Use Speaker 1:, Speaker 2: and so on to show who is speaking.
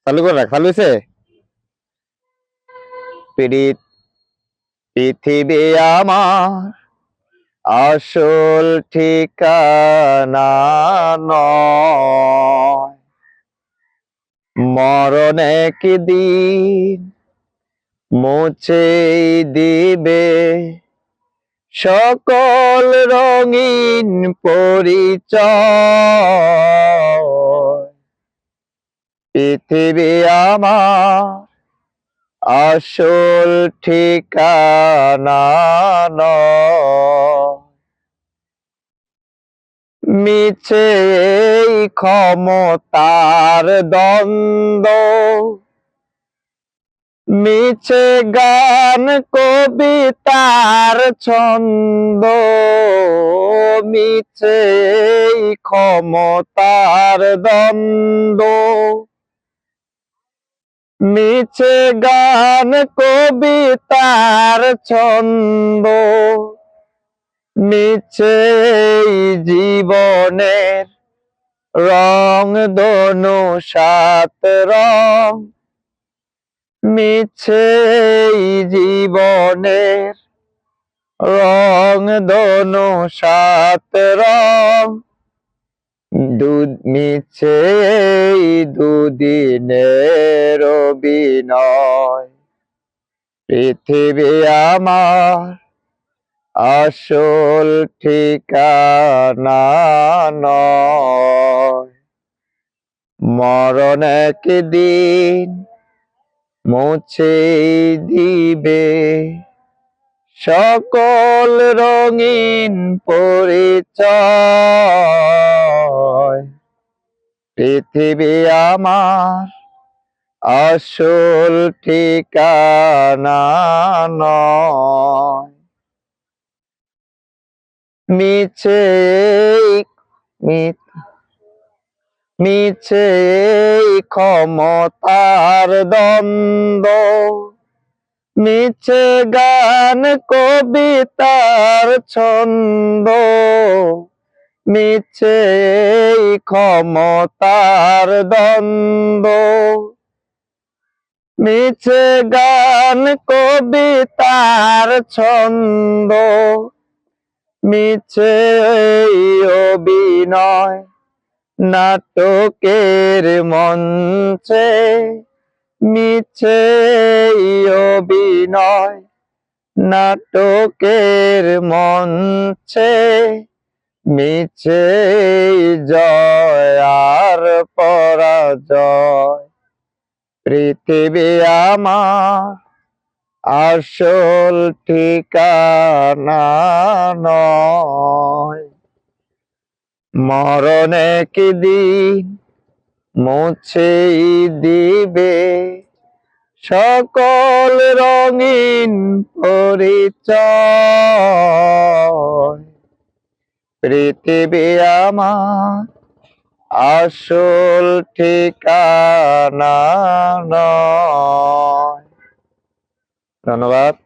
Speaker 1: চালু করে রাখ, চালু হয়েছে। পৃথিবী আমার আসল ঠিকানা নয়, মরণ একদিন মুছে দিবে সকল রঙিন পরিচয়। পৃথিবী আমার আসল ঠিকানা নয়, মিছে এই ক্ষমতার দ্বন্দ্ব, মিছে গান কবিতার ছন্দ, মিছে এই ক্ষমতার দ্বন্দ্ব, মিছে গান কবিতার ছন্দ, মিছে এই জীবনের রং ধনু সাত রং, মিছে এই জীবনের রং ধনু সাত রং, মিছে এই দুদিনের অভিনয়। পৃথিবী আমার আসল ঠিকানা নয়, মরণ একদিন মুছে দিবে সকল রঙিন পরিচয়। পৃথিবী আমার আসল ঠিকানা নয়, মিছে মিছে এই ক্ষমতার দ্বন্দ্ব, মিছে গান কবিতার ছন্দ, মিছে এই ক্ষমতার দ্বন্দ্ব, মিছে গান কবিতার ছন্দ, মিছে এই অভিনয় নাটকের মঞ্চে, মিছে এই অভিনয় নাটকের মঞ্চে, মিছে এই জয় আর পরাজয়। পৃথিবী আমার আসল ঠিকানা নয়, মরণ একদিন মুছে দিবে সকল রঙিন পরিচয়। পৃথিবী আমার আসল ঠিকানা নয়। ধন্যবাদ।